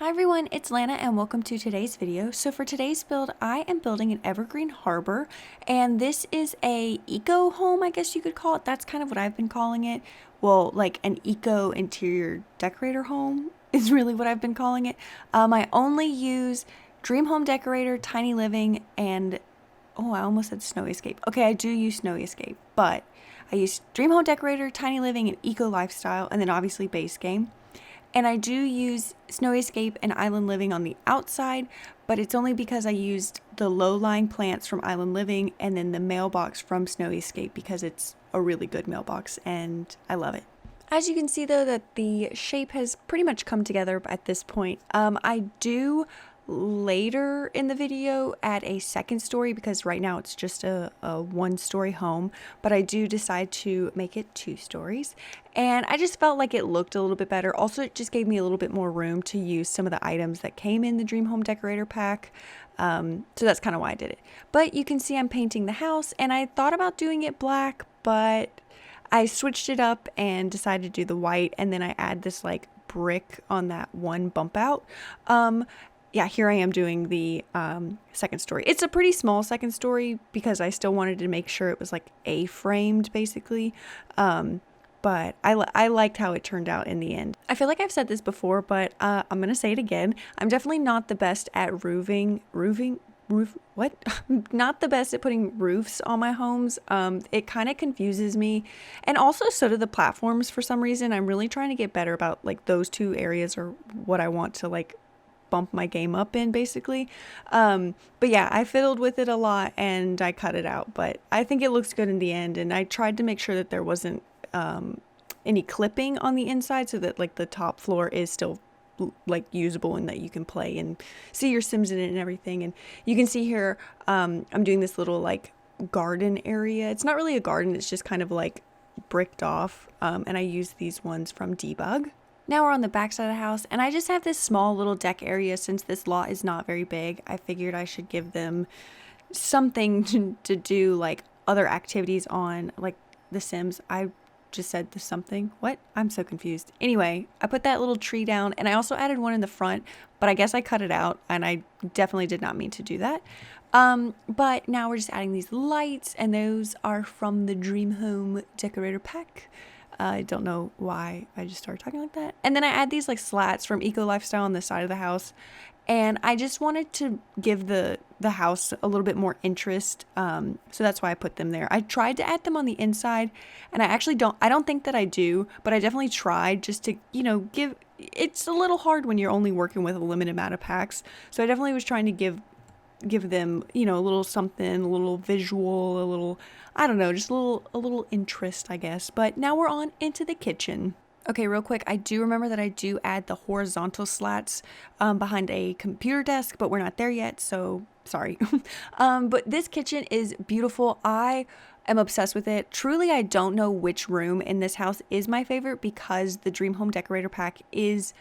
Hi everyone, it's Lana and welcome to today's video. So for today's build, I am building an evergreen harbor, and this is a eco home, I guess you could call it. That's kind of what I've been calling it. Well, like an eco interior decorator home is really what I've been calling it. I only use Dream Home Decorator, Tiny Living, and oh, I almost said Snowy Escape. Okay, I do use Snowy Escape, but I use Dream Home Decorator, Tiny Living, and Eco Lifestyle, and then obviously base game. And I do use Snowy Escape and Island Living on the outside, but it's only because I used the low-lying plants from Island Living and then the mailbox from Snowy Escape because it's a really good mailbox and I love it. As you can see though that the shape has pretty much come together at this point. I do later in the video add a second story because right now it's just a one-story home, but I do decide to make it 2 stories, and I just felt like it looked a little bit better. Also, it just gave me a little bit more room to use some of the items that came in the Dream Home Decorator pack. So that's kind of why I did it. But you can see I'm painting the house, and I thought about doing it black, but I switched it up and decided to do the white, and then I add this like brick on that one bump out. Yeah, here I am doing the second story. It's a pretty small second story because I still wanted to make sure it was like A-framed basically. But I liked how it turned out in the end. I feel like I've said this before, but I'm going to say it again. I'm definitely not the best at not the best at putting roofs on my homes. It kind of confuses me, and also so do the platforms for some reason. I'm really trying to get better about like those 2 areas or what I want to like bump my game up in basically. But yeah, I fiddled with it a lot and I cut it out, but I think it looks good in the end, and I tried to make sure that there wasn't any clipping on the inside so that like the top floor is still like usable and that you can play and see your Sims in it and everything. And you can see here I'm doing this little like garden area. It's not really a garden, it's just kind of like bricked off, and I use these ones from Debug. Now we're on the back side of the house, and I just have this small little deck area. Since this lot is not very big, I figured I should give them something to do like other activities on, like the Sims. I just said the something. What? I'm so confused. Anyway, I put that little tree down, and I also added one in the front, but I guess I cut it out, and I definitely did not mean to do that. But now we're just adding these lights, and those are from the Dream Home Decorator pack. I don't know why I just started talking like that. And then I add these like slats from Eco Lifestyle on the side of the house. And I just wanted to give the house a little bit more interest. So that's why I put them there. I tried to add them on the inside, and I don't think that I do, but I definitely tried just to, it's a little hard when you're only working with a limited amount of packs. So I definitely was trying to give them, a little something, a little visual, a little, I don't know, just a little interest, I guess. But now we're on into the kitchen. Okay, real quick, I do remember that I do add the horizontal slats behind a computer desk, but we're not there yet, so sorry. But this kitchen is beautiful. I am obsessed with it. Truly, I don't know which room in this house is my favorite because the Dream Home Decorator pack is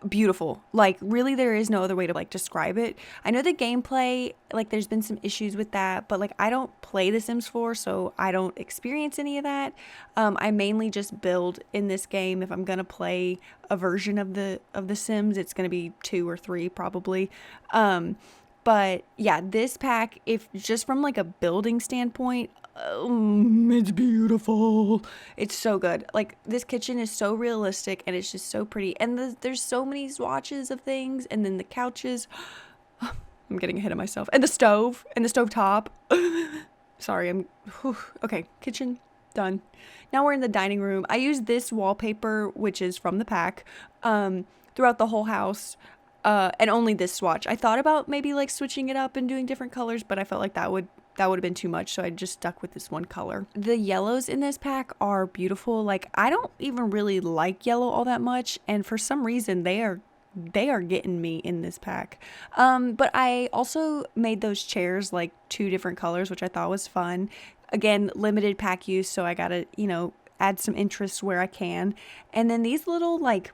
beautiful. Like, really, there is no other way to like describe it. I know the gameplay, like there's been some issues with that, but like I don't play The Sims 4, so I don't experience any of that. I mainly just build in this game. If I'm gonna play a version of the Sims, it's gonna be 2 or 3 probably. But yeah, this pack, if just from like a building standpoint, it's beautiful. It's so good. Like, this kitchen is so realistic and it's just so pretty. And there's so many swatches of things, and then the couches. I'm getting ahead of myself. And the stove and the stove top. Sorry, okay, kitchen done. Now we're in the dining room. I use this wallpaper, which is from the pack, throughout the whole house. And only this swatch. I thought about maybe like switching it up and doing different colors, but I felt like that would have been too much, so I just stuck with this one color. The yellows in this pack are beautiful. Like, I don't even really like yellow all that much, and for some reason they are getting me in this pack. But I also made those chairs like 2 different colors, which I thought was fun. Again, limited pack use, so I gotta, add some interest where I can. And then these little like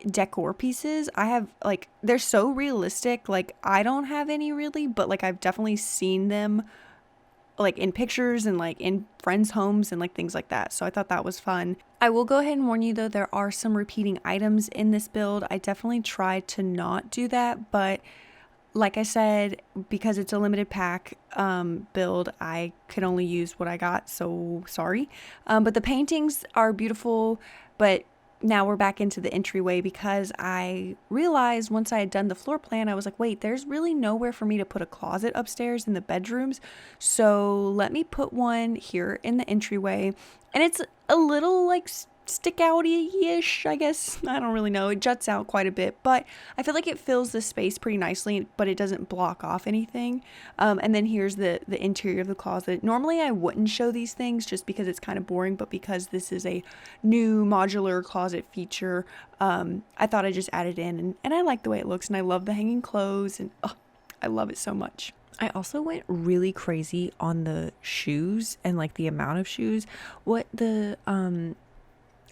decor pieces I have, like, they're so realistic. Like, I don't have any really, but like I've definitely seen them like in pictures and like in friends' homes and like things like that. So I thought that was fun. I will go ahead and warn you though, there are some repeating items in this build. I definitely tried to not do that, but like I said, because it's a limited pack build, I could only use what I got, so sorry. But the paintings are beautiful, but now we're back into the entryway because I realized once I had done the floor plan, I was like, wait, there's really nowhere for me to put a closet upstairs in the bedrooms. So let me put one here in the entryway. And it's a little like stick outy-ish, I guess. I don't really know. It juts out quite a bit, but I feel like it fills the space pretty nicely, but it doesn't block off anything. And then here's the interior of the closet. Normally I wouldn't show these things just because it's kind of boring, but because this is a new modular closet feature, I thought I'd just add it in, and I like the way it looks, and I love the hanging clothes, and I love it so much. I also went really crazy on the shoes and like the amount of shoes.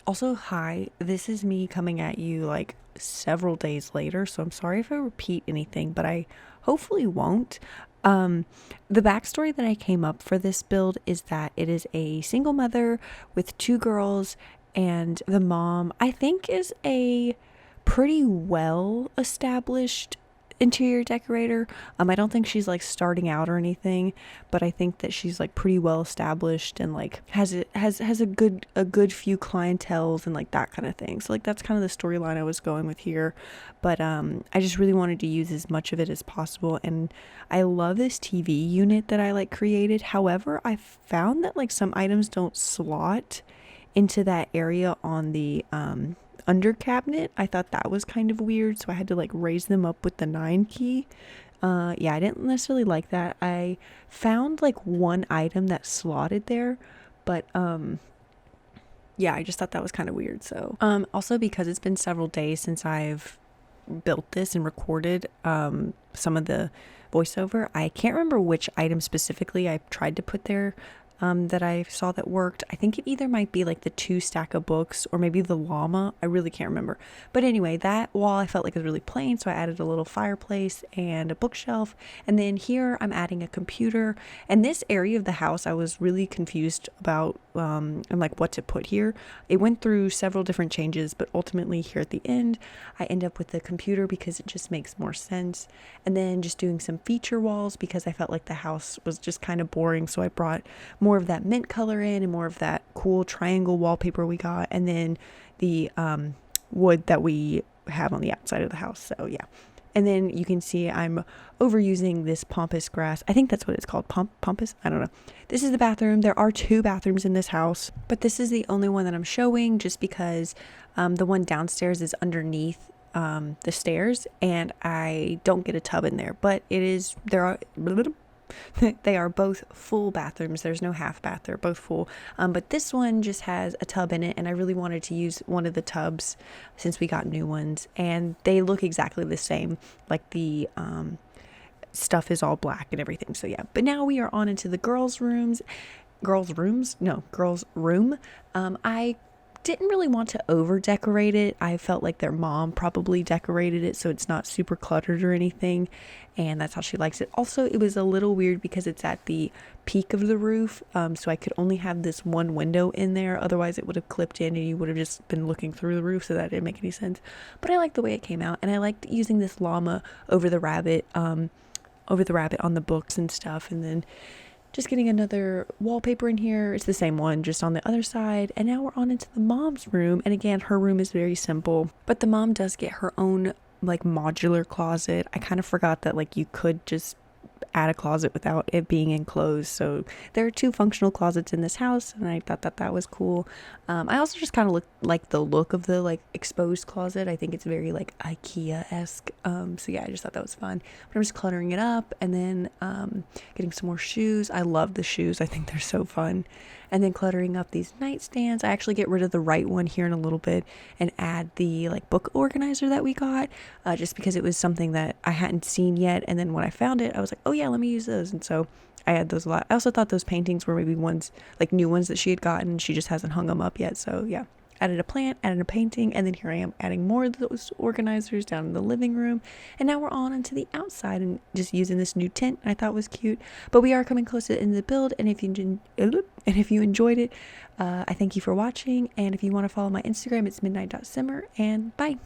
Also, hi, this is me coming at you like several days later, so I'm sorry if I repeat anything, but I hopefully won't. The backstory that I came up for this build is that it is a single mother with 2 girls, and the mom, I think, is a pretty well established interior decorator. I don't think she's like starting out or anything, but I think that she's like pretty well established and like has a good few clientels and like that kind of thing. So like that's kind of the storyline I was going with here. But I just really wanted to use as much of it as possible, and I love this TV unit that I like created. However, I found that like some items don't slot into that area on the under cabinet. I thought that was kind of weird, so I had to like raise them up with the 9 key. Yeah, I didn't necessarily like that. I found like one item that slotted there, but yeah, I just thought that was kind of weird. So also because it's been several days since I've built this and recorded some of the voiceover, I can't remember which item specifically I tried to put there that I saw that worked. I think it either might be like the 2 stack of books or maybe the llama. I really can't remember. But anyway, that wall I felt like was really plain, so I added a little fireplace and a bookshelf. And then here I'm adding a computer. And this area of the house I was really confused about and like what to put here. It went through several different changes, but ultimately here at the end I end up with the computer because it just makes more sense. And then just doing some feature walls because I felt like the house was just kind of boring, so I brought more of that mint color in and more of that cool triangle wallpaper we got, and then the wood that we have on the outside of the house. So yeah. And then you can see I'm overusing this pampas grass. I think that's what it's called. Pampas? I don't know. This is the bathroom. There are 2 bathrooms in this house, but this is the only one that I'm showing just because the one downstairs is underneath the stairs, and I don't get a tub in there. But they are both full bathrooms. There's no half bath. They're both full. But this one just has a tub in it, and I really wanted to use one of the tubs since we got new ones, and they look exactly the same. Like the stuff is all black and everything. So yeah. But now we are on into the girls' room. I didn't really want to over decorate it. I felt like their mom probably decorated it so it's not super cluttered or anything, and that's how she likes it. Also, it was a little weird because it's at the peak of the roof, so I could only have this one window in there. Otherwise it would have clipped in and you would have just been looking through the roof, so that didn't make any sense. But I liked the way it came out, and I liked using this llama over the rabbit on the books and stuff. And then just getting another wallpaper in here. It's the same one, just on the other side. And now we're on into the mom's room. And again, her room is very simple, but the mom does get her own like modular closet. I kind of forgot that like you could just add a closet without it being enclosed. So there are 2 functional closets in this house, and I thought that was cool. I also just kind of like the look of the like exposed closet. I think it's very like IKEA-esque. So yeah, I just thought that was fun. But I'm just cluttering it up, and then getting some more shoes. I love the shoes. I think they're so fun. And then cluttering up these nightstands. I actually get rid of the right one here in a little bit and add the like book organizer that we got, just because it was something that I hadn't seen yet. And then when I found it, I was like, oh yeah, let me use those. And so I had those a lot. I also thought those paintings were maybe ones like new ones that she had gotten. She just hasn't hung them up yet. So yeah, added a plant, added a painting, and then here I am adding more of those organizers down in the living room. And now we're on into the outside and just using this new tent I thought was cute. But we are coming close to the end of the build, and if you enjoyed it, I thank you for watching. And if you want to follow my Instagram, it's midnight.simmer, and bye.